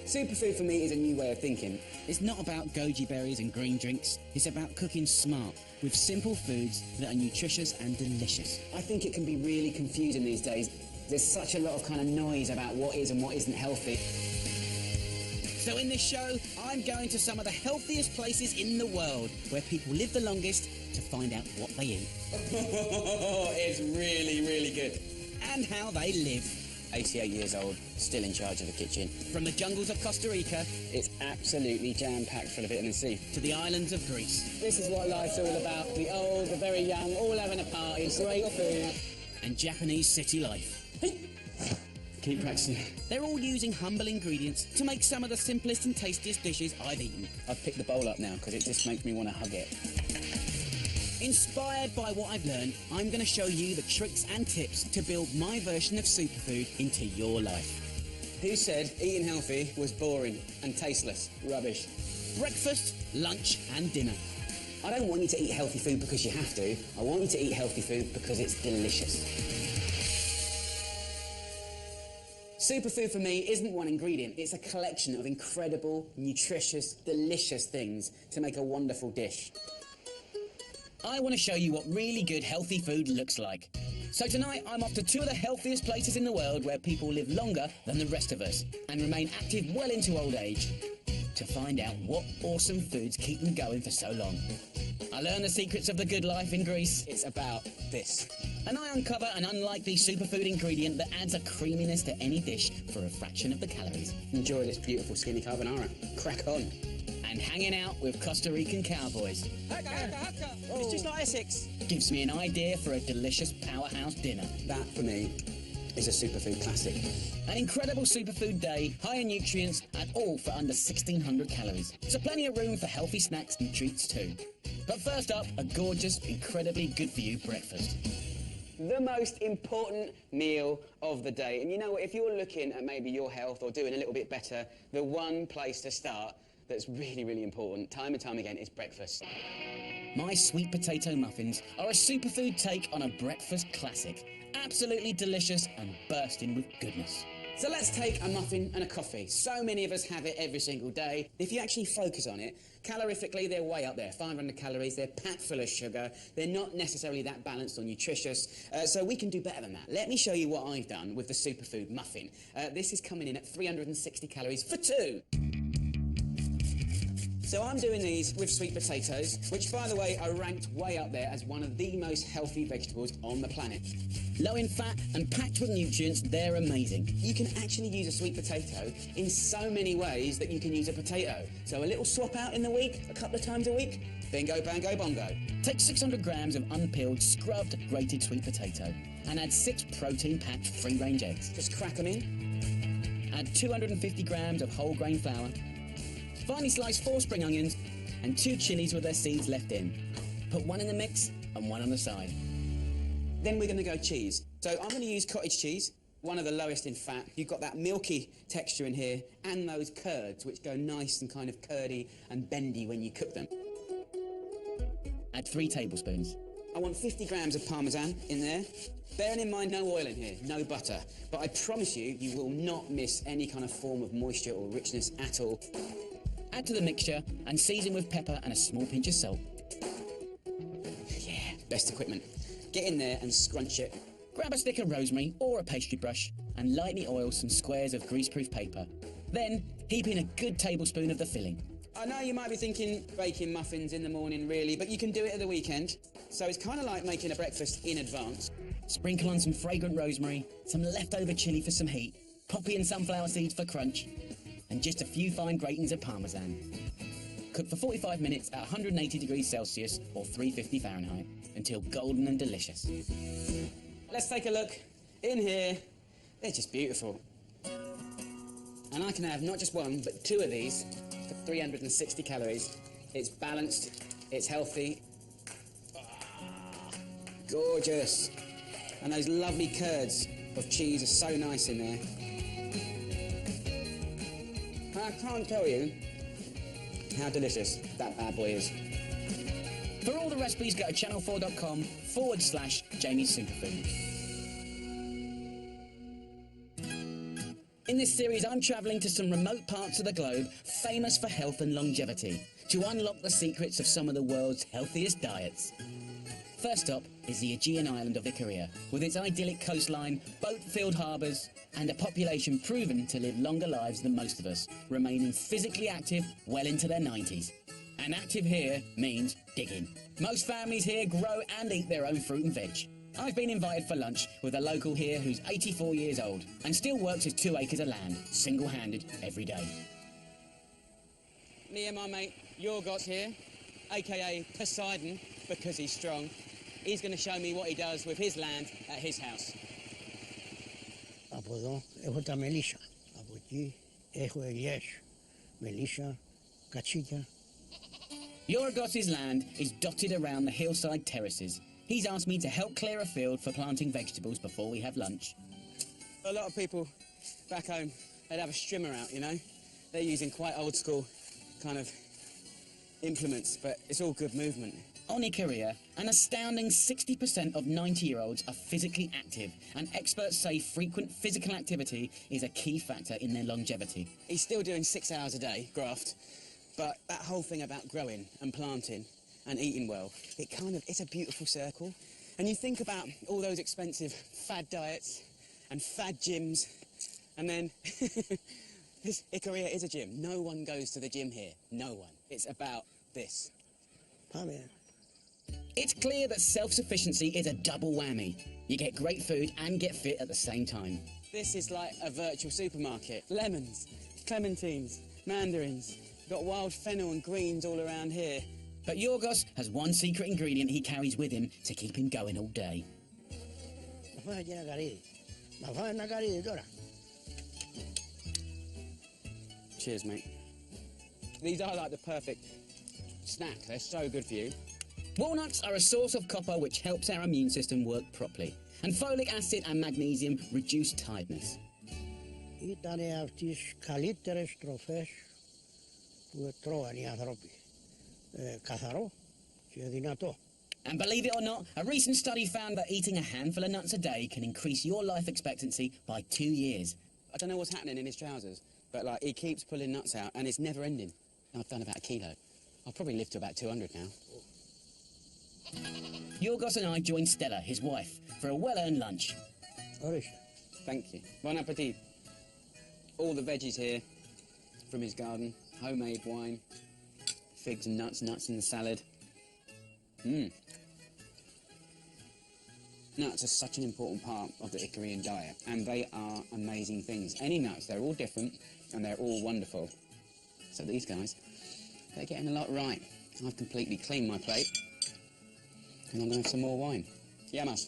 Superfood for me is a new way of thinking. It's not about goji berries and green drinks. It's about cooking smart with simple foods that are nutritious and delicious. I think it can be really confusing these days. There's such a lot of kind of noise about what is and what isn't healthy. So in this show, I'm going to some of the healthiest places in the world where people live the longest to find out what they eat. It's really, really good. And how they live. 88 years old, still in charge of the kitchen. From the jungles of Costa Rica, it's absolutely jam-packed full of vitamin C. To the islands of Greece. This is what life's all about. The old, the very young, all having a party, great food. And Japanese city life. Keep practicing. They're all using humble ingredients to make some of the simplest and tastiest dishes I've eaten. I've picked the bowl up now because it just makes me want to hug it. Inspired by what I've learned, I'm going to show you the tricks and tips to build my version of superfood into your life. Who said eating healthy was boring and tasteless? Rubbish. Breakfast, lunch and dinner. I don't want you to eat healthy food because you have to. I want you to eat healthy food because it's delicious. Superfood for me isn't one ingredient. It's a collection of incredible, nutritious, delicious things to make a wonderful dish. I want to show you what really good healthy food looks like. So tonight I'm off to two of the healthiest places in the world where people live longer than the rest of us and remain active well into old age to find out what awesome foods keep them going for so long. I learn the secrets of the good life in Greece. It's about this. And I uncover an unlikely superfood ingredient that adds a creaminess to any dish for a fraction of the calories. Enjoy this beautiful skinny carbonara. Crack on. And hanging out with Costa Rican cowboys. It's just like Essex. Gives me an idea for a delicious powerhouse dinner. That, for me, is a superfood classic. An incredible superfood day, high in nutrients, and all for under 1,600 calories. So plenty of room for healthy snacks and treats too. But first up, a gorgeous, incredibly good for you breakfast. The most important meal of the day. And you know what, if you're looking at maybe your health or doing a little bit better, the one place to start that's really, really important, time and time again, is breakfast. My sweet potato muffins are a superfood take on a breakfast classic. Absolutely delicious and bursting with goodness. So let's take a muffin and a coffee. So many of us have it every single day. If you actually focus on it, calorifically, they're way up there. 500 calories, they're packed full of sugar. They're not necessarily that balanced or nutritious. So we can do better than that. Let me show you what I've done with the superfood muffin. This is coming in at 360 calories for two. So I'm doing these with sweet potatoes, which, by the way, are ranked way up there as one of the most healthy vegetables on the planet. Low in fat and packed with nutrients, they're amazing. You can actually use a sweet potato in so many ways that you can use a potato. So a little swap out in the week, a couple of times a week, bingo, bango, bongo. Take 600 grams of unpeeled, scrubbed, grated sweet potato and add 6 protein-packed free-range eggs. Just crack them in. Add 250 grams of whole grain flour. Finely slice 4 spring onions and 2 chilies with their seeds left in. Put one in the mix and one on the side. Then we're going to go cheese. So I'm going to use cottage cheese, one of the lowest in fat. You've got that milky texture in here and those curds, which go nice and kind of curdy and bendy when you cook them. Add 3 tablespoons. I want 50 grams of Parmesan in there. Bearing in mind, no oil in here, no butter. But I promise you, you will not miss any kind of form of moisture or richness at all. Add to the mixture and season with pepper and a small pinch of salt. Yeah, best equipment. Get in there and scrunch it. Grab a stick of rosemary or a pastry brush and lightly oil some squares of greaseproof paper. Then heap in a good tablespoon of the filling. I know you might be thinking baking muffins in the morning, really, but you can do it at the weekend. So it's kind of like making a breakfast in advance. Sprinkle on some fragrant rosemary, some leftover chilli for some heat, poppy and sunflower seeds for crunch, and just a few fine gratings of Parmesan. Cook for 45 minutes at 180 degrees Celsius or 350 Fahrenheit until golden and delicious. Let's take a look in here. They're just beautiful. And I can have not just one, but 2 of these for 360 calories. It's balanced, it's healthy. Gorgeous. And those lovely curds of cheese are so nice in there. I can't tell you how delicious that bad boy is. For all the recipes, go to channel4.com/Jamie's Superfood. In this series, I'm travelling to some remote parts of the globe famous for health and longevity to unlock the secrets of some of the world's healthiest diets. First up is the Aegean island of Icaria, with its idyllic coastline, boat-filled harbours, and a population proven to live longer lives than most of us, remaining physically active well into their 90s. And active here means digging. Most families here grow and eat their own fruit and veg. I've been invited for lunch with a local here who's 84 years old and still works his 2 acres of land, single-handed, every day. Me and my mate, Yorgos here, a.k.a. Poseidon, because he's strong. He's going to show me what he does with his land at his house. Από εδώ έχω τα μελίσσα. Από εκεί έχω ελιές, μελίσσα, κατσίκια. Yorgos' land is dotted around the hillside terraces. He's asked me to help clear a field for planting vegetables before we have lunch. A lot of people back home, they'd have a strimmer out, you know? They're using quite old school kind of implements, but it's all good movement. On Icaria, an astounding 60% of 90-year-olds are physically active, and experts say frequent physical activity is a key factor in their longevity. He's still doing 6 hours a day, graft, but that whole thing about growing and planting and eating well, it's a beautiful circle. And you think about all those expensive fad diets and fad gyms, and then this Icaria is a gym. No one goes to the gym here, no one. It's about this. Πάμε. It's clear that self-sufficiency is a double whammy. You get great food and get fit at the same time. This is like a virtual supermarket. Lemons, clementines, mandarins. Got wild fennel and greens all around here. But Yorgos has one secret ingredient he carries with him to keep him going all day. Να φάμε και ένα καρύδι. Να φάμε ένα καρύδι τώρα. Cheers, mate. These are like the perfect snack. They're so good for you. Walnuts are a source of copper which helps our immune system work properly. And folic acid and magnesium reduce tiredness. Ήτανε από τις καλύτερες τροφές που τρώγαν οι άνθρωποι. Καθαρό και δυνατό. And believe it or not, a recent study found that eating a handful of nuts a day can increase your life expectancy by 2 years. I don't know what's happening in his trousers, but like he keeps pulling nuts out and it's never ending. I've done about a kilo. I'll probably live to about 200 now. Yorgos and I joined Stella, his wife, for a well-earned lunch. Ορίστε. Thank you. Bon appetit. All the veggies here from his garden, homemade wine, figs and nuts in the salad. Nuts are such an important part of the Icarian diet, and they are amazing things. Any nuts, they're all different, and they're all wonderful. So these guys, they're getting a lot right. I've completely cleaned my plate, and I'm going to have some more wine. Yamas.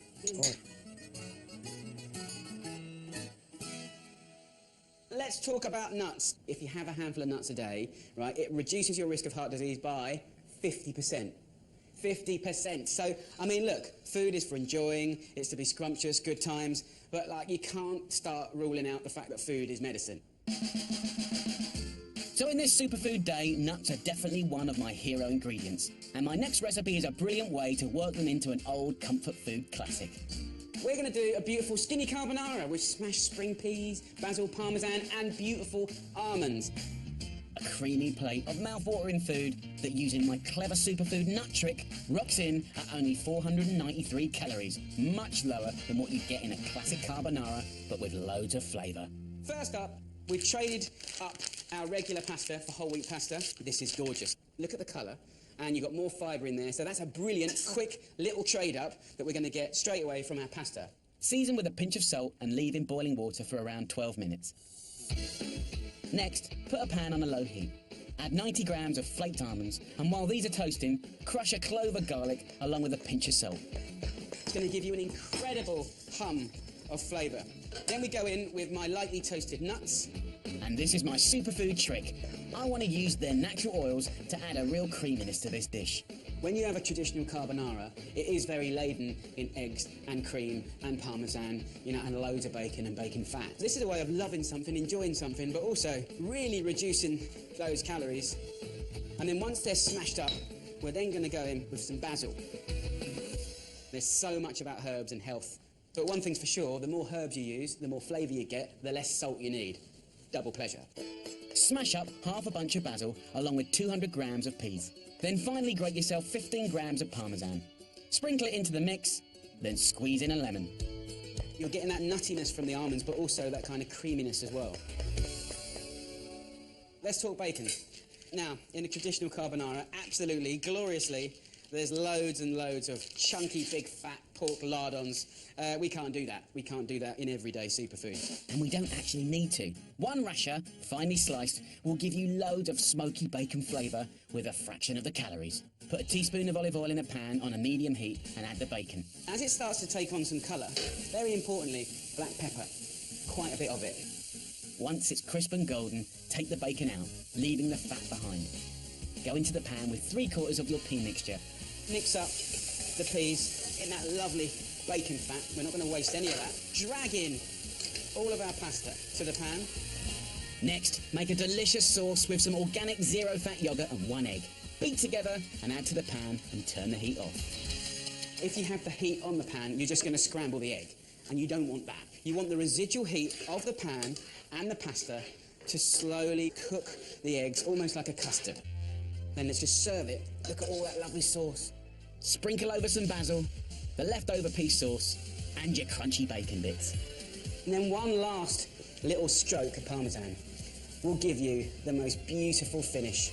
Let's talk about nuts. If you have a handful of nuts a day, right, it reduces your risk of heart disease by 50%. 50%. So, I mean, look, food is for enjoying, it's to be scrumptious, good times, but, like, you can't start ruling out the fact that food is medicine. So in this superfood day, nuts are definitely one of my hero ingredients. And my next recipe is a brilliant way to work them into an old comfort food classic. We're going to do a beautiful skinny carbonara with smashed spring peas, basil parmesan and beautiful almonds. A creamy plate of mouth-watering food that, using my clever superfood nut trick, rocks in at only 493 calories, much lower than what you get in a classic carbonara, but with loads of flavour. First up, we've traded up our regular pasta for whole wheat pasta. This is gorgeous. Look at the colour, and you've got more fibre in there, so that's a brilliant, quick little trade-up that we're going to get straight away from our pasta. Season with a pinch of salt and leave in boiling water for around 12 minutes. Next, put a pan on a low heat. Add 90 grams of flaked almonds, and while these are toasting, crush a clove of garlic along with a pinch of salt. It's going to give you an incredible hum of flavour. Then we go in with my lightly toasted nuts. And this is my superfood trick. I want to use their natural oils to add a real creaminess to this dish. When you have a traditional carbonara, it is very laden in eggs and cream and parmesan, you know, and loads of bacon and bacon fat. This is a way of loving something, enjoying something, but also really reducing those calories. And then once they're smashed up, we're then going to go in with some basil. There's so much about herbs and health. But one thing's for sure, the more herbs you use, the more flavour you get, the less salt you need. double pleasure. Smash up half a bunch of basil along with 200 grams of peas. Then finally grate yourself 15 grams of parmesan. Sprinkle it into the mix, then squeeze in a lemon. You're getting that nuttiness from the almonds, but also that kind of creaminess as well. Let's talk bacon. Now, in a traditional carbonara, absolutely, gloriously, there's loads and loads of chunky, big, fat pork lardons. We can't do that. We can't do that in everyday superfood. And we don't actually need to. One rasher, finely sliced, will give you loads of smoky bacon flavour with a fraction of the calories. Put a teaspoon of olive oil in a pan on a medium heat and add the bacon. As it starts to take on some colour, very importantly, black pepper. Quite a bit of it. Once it's crisp and golden, take the bacon out, leaving the fat behind. Go into the pan with 3/4 of your pea mixture. Mix up the peas in that lovely bacon fat. We're not going to waste any of that. Drag in all of our pasta to the pan. Next, make a delicious sauce with some organic zero-fat yoghurt and 1 egg. Beat together and add to the pan and turn the heat off. If you have the heat on the pan, you're just going to scramble the egg, and you don't want that. You want the residual heat of the pan and the pasta to slowly cook the eggs, almost like a custard. Then let's just serve it. Look at all that lovely sauce. Sprinkle over some basil, the leftover pea sauce, and your crunchy bacon bits. And then one last little stroke of parmesan will give you the most beautiful finish.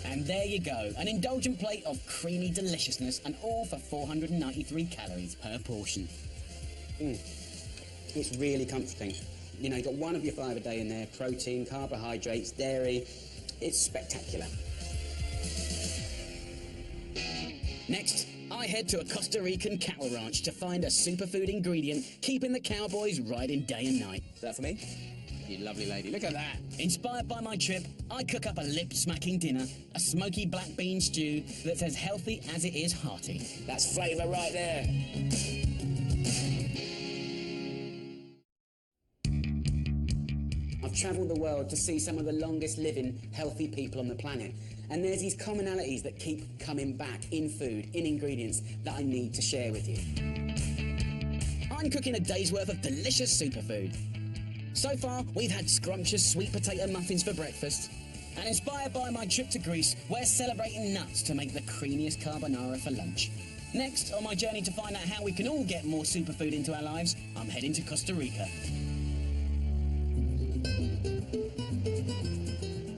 And there you go, an indulgent plate of creamy deliciousness, and all for 493 calories per portion. It's really comforting. You know, you've got one of your 5 a day in there, protein, carbohydrates, dairy. It's spectacular. Next, I head to a Costa Rican cattle ranch to find a superfood ingredient keeping the cowboys riding day and night. Is that for me? You lovely lady, look at that. Inspired by my trip, I cook up a lip-smacking dinner, a smoky black bean stew that's as healthy as it is hearty. That's flavour right there. I've travelled the world to see some of the longest living healthy people on the planet. And there's these commonalities that keep coming back in food, in ingredients, that I need to share with you. I'm cooking a day's worth of delicious superfood. So far, we've had scrumptious sweet potato muffins for breakfast. And inspired by my trip to Greece, we're celebrating nuts to make the creamiest carbonara for lunch. Next, on my journey to find out how we can all get more superfood into our lives, I'm heading to Costa Rica.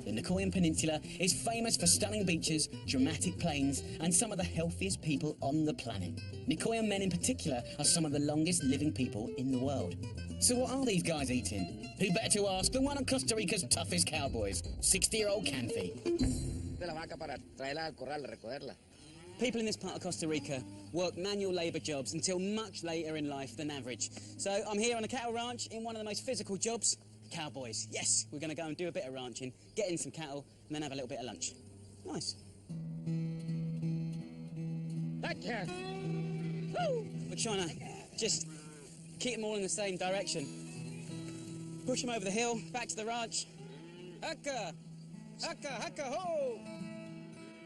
The Nicoyan Peninsula is famous for stunning beaches, dramatic plains, and some of the healthiest people on the planet. Nicoyan men in particular are some of the longest living people in the world. So what are these guys eating? Who better to ask than one of Costa Rica's toughest cowboys, 60-year-old Canfi. People in this part of Costa Rica work manual labour jobs until much later in life than average. So I'm here on a cattle ranch in one of the most physical jobs, cowboys. Yes, we're going to go and do a bit of ranching, get in some cattle, and then have a little bit of lunch. Nice. We're trying to just keep them all in the same direction. Push them over the hill, back to the ranch. Haka! Haka, haka, ho!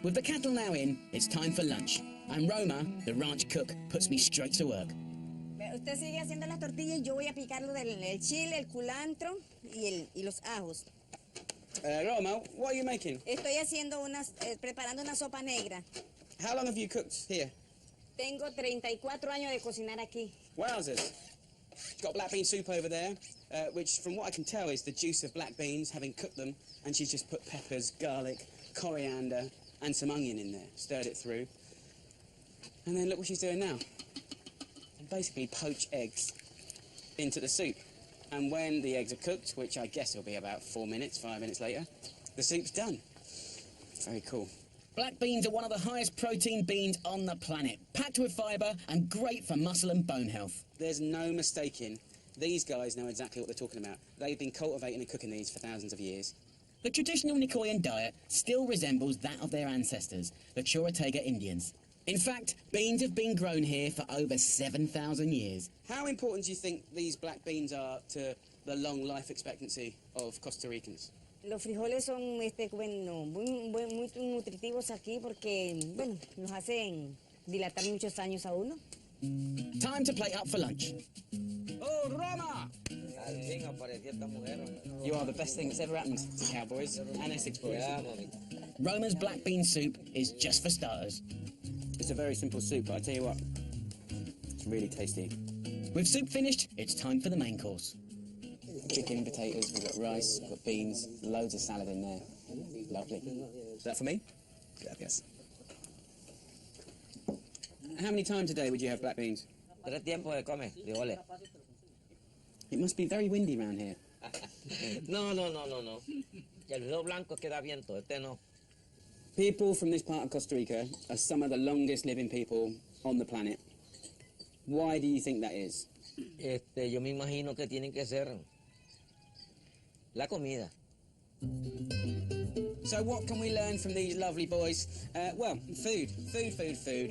With the cattle now in, it's time for lunch. And Roma, the ranch cook, puts me straight to work. Usted sigue haciendo las tortillas y yo voy a picar lo del el chile, el culantro y los ajos. Roma, what are you making? Estoy haciendo preparando una sopa negra. How long have you cooked here? Tengo 34 años de cocinar aquí. Wowzers. Got black bean soup over there, which from what I can tell is the juice of black beans, having cooked them, and she's just put peppers, garlic, coriander, and some onion in there, stirred it through. And then look what she's doing now. Basically poach eggs into the soup. And when the eggs are cooked, which I guess will be about 4 minutes, 5 minutes later, the soup's done. Very cool. Black beans are one of the highest protein beans on the planet, packed with fibre and great for muscle and bone health. There's no mistaking. These guys know exactly what they're talking about. They've been cultivating and cooking these for thousands of years. The traditional Nicoyan diet still resembles that of their ancestors, the Chorotega Indians. In fact, beans have been grown here for over 7,000 years. How important do you think these black beans are to the long life expectancy of Costa Ricans? Los frijoles son muy nutritivos aquí porque, bueno, nos hacen dilatar muchos años a uno. Time to plate up for lunch. Oh, Roma! You are the best thing that's ever happened to cowboys and Essex boys. Roma's black bean soup is just for starters. It's a very simple soup, but I tell you what, it's really tasty. With soup finished, it's time for the main course. Chicken, potatoes, we've got rice, we've got beans, loads of salad in there. Lovely. Is that for me? Yes. How many times a day would you have black beans? 3 tiempos de come, frijoles. It must be very windy around here. No. Que el frijol blanco queda viento, este no. People from this part of Costa Rica are some of the longest living people on the planet. Why do you think that is? Yo me imagino que tienen que ser la comida. So what can we learn from these lovely boys? Well, food.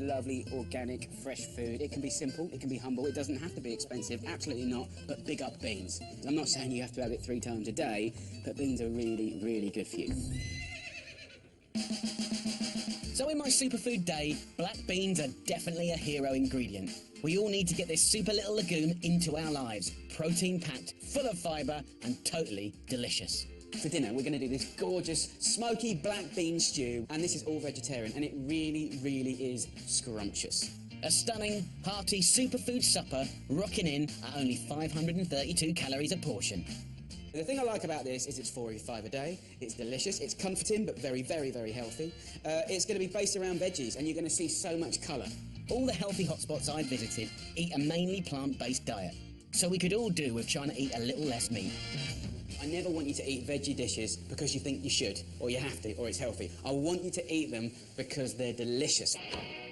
Lovely, organic, fresh food. It can be simple, it can be humble, it doesn't have to be expensive, absolutely not, but big up beans. I'm not saying you have to have it 3 times a day, but beans are really, really good for you. So in my superfood day, black beans are definitely a hero ingredient. We all need to get this super little legume into our lives. Protein-packed, full of fibre, and totally delicious. For dinner, we're going to do this gorgeous, smoky black bean stew, and this is all vegetarian, and it really, really is scrumptious. A stunning, hearty superfood supper, rocking in at only 532 calories a portion. The thing I like about this is it's 4 or 5 a day, it's delicious, it's comforting, but very, very, very healthy. It's going to be based around veggies, and you're going to see so much colour. All the healthy hotspots I've visited eat a mainly plant-based diet, so we could all do with trying to eat a little less meat. I never want you to eat veggie dishes because you think you should, or you have to, or it's healthy. I want you to eat them because they're delicious.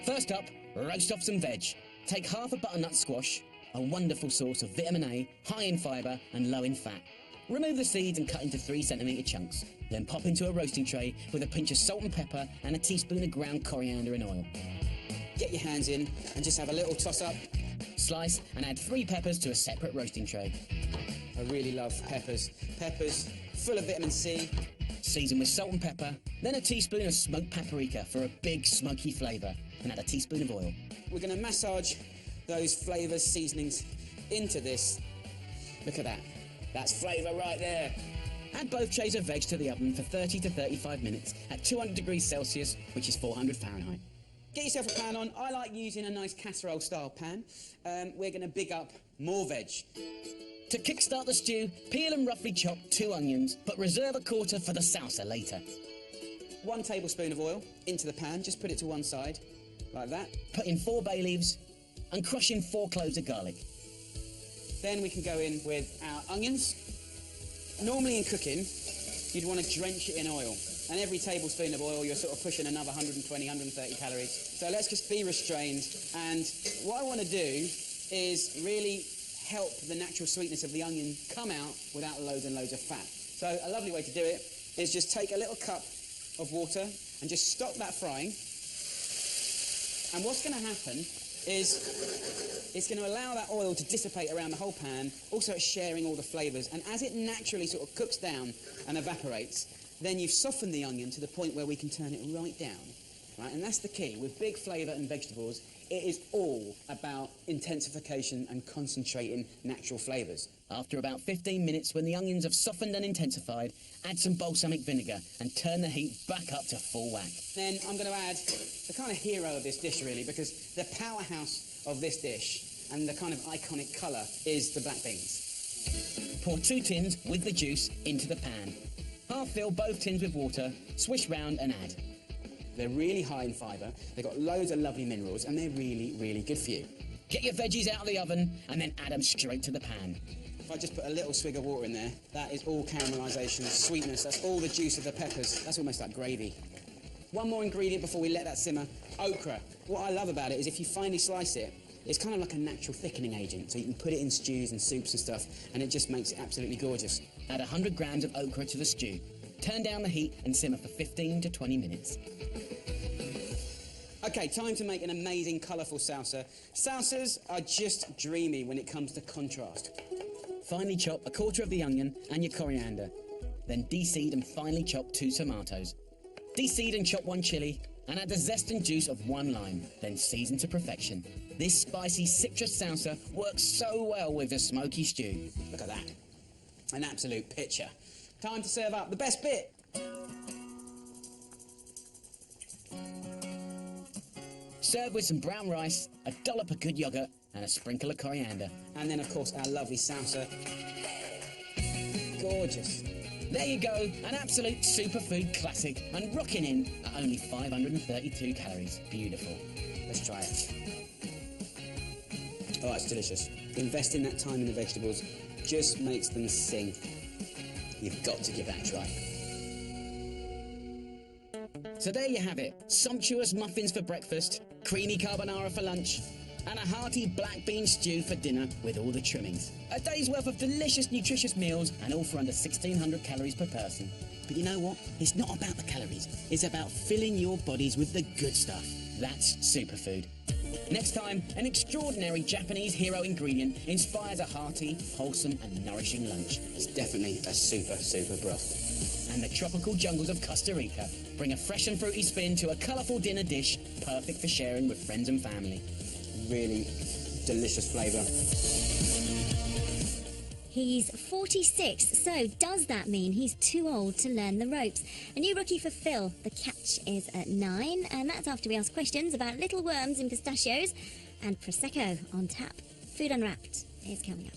First up, roast off some veg. Take half a butternut squash, a wonderful source of vitamin A, high in fibre and low in fat. Remove the seeds and cut into 3cm chunks. Then pop into a roasting tray with a pinch of salt and pepper and a teaspoon of ground coriander and oil. Get your hands in and just have a little toss-up. Slice and add 3 peppers to a separate roasting tray. I really love peppers. Peppers, full of vitamin C. Season with salt and pepper, then a teaspoon of smoked paprika for a big smoky flavour, and add a teaspoon of oil. We're going to massage those flavours, seasonings into this. Look at that. That's flavour right there. Add both trays of veg to the oven for 30 to 35 minutes at 200 degrees Celsius, which is 400 Fahrenheit. Get yourself a pan on. I like using a nice casserole-style pan. We're going to big up more veg. To kickstart the stew, peel and roughly chop 2 onions, but reserve a quarter for the salsa later. 1 tablespoon of oil into the pan. Just put it to one side, like that. Put in 4 bay leaves and crush in 4 cloves of garlic. Then we can go in with our onions. Normally in cooking, you'd want to drench it in oil. And every tablespoon of oil, you're sort of pushing another 120, 130 calories. So let's just be restrained. And what I want to do is really help the natural sweetness of the onion come out without loads and loads of fat. So a lovely way to do it is just take a little cup of water and just stop that frying. And what's going to happen is it's going to allow that oil to dissipate around the whole pan. Also, it's sharing all the flavours. And as it naturally sort of cooks down and evaporates, then you've softened the onion to the point where we can turn it right down. Right? And that's the key. With big flavour and vegetables, it is all about intensification and concentrating natural flavours. After about 15 minutes, when the onions have softened and intensified, add some balsamic vinegar and turn the heat back up to full whack. Then I'm going to add the kind of hero of this dish, really, because the powerhouse of this dish and the kind of iconic colour is the black beans. Pour 2 tins with the juice into the pan. Half fill both tins with water, swish round and add. They're really high in fibre, they've got loads of lovely minerals, and they're really, really good for you. Get your veggies out of the oven and then add them straight to the pan. If I just put a little swig of water in there, that is all caramelisation, sweetness, that's all the juice of the peppers. That's almost like gravy. One more ingredient before we let that simmer, okra. What I love about it is if you finely slice it, it's kind of like a natural thickening agent, so you can put it in stews and soups and stuff, and it just makes it absolutely gorgeous. Add 100 grams of okra to the stew. Turn down the heat and simmer for 15 to 20 minutes. Okay, time to make an amazing, colourful salsa. Salsas are just dreamy when it comes to contrast. Finely chop a quarter of the onion and your coriander. Then de-seed and finely chop 2 tomatoes. De-seed and chop 1 chilli and add the zest and juice of 1 lime, then season to perfection. This spicy citrus salsa works so well with a smoky stew. Look at that. An absolute picture. Time to serve up the best bit. Serve with some brown rice, a dollop of good yoghurt, and a sprinkle of coriander. And then, of course, our lovely salsa. Gorgeous. There you go, an absolute superfood classic, and rocking in at only 532 calories. Beautiful. Let's try it. Oh, it's delicious. Investing that time in the vegetables just makes them sing. You've got to give that a try. So there you have it. Sumptuous muffins for breakfast, creamy carbonara for lunch, and a hearty black bean stew for dinner with all the trimmings. A day's worth of delicious, nutritious meals, and all for under 1,600 calories per person. But you know what? It's not about the calories. It's about filling your bodies with the good stuff. That's superfood. Next time, an extraordinary Japanese hero ingredient inspires a hearty, wholesome and nourishing lunch. It's definitely a super broth. And the tropical jungles of Costa Rica bring a fresh and fruity spin to a colourful dinner dish, perfect for sharing with friends and family. Really delicious flavour. He's 46, so does that mean he's too old to learn the ropes? A new rookie for Phil. The catch is at 9, and that's after we ask questions about little worms in pistachios and Prosecco on tap. Food Unwrapped is coming up.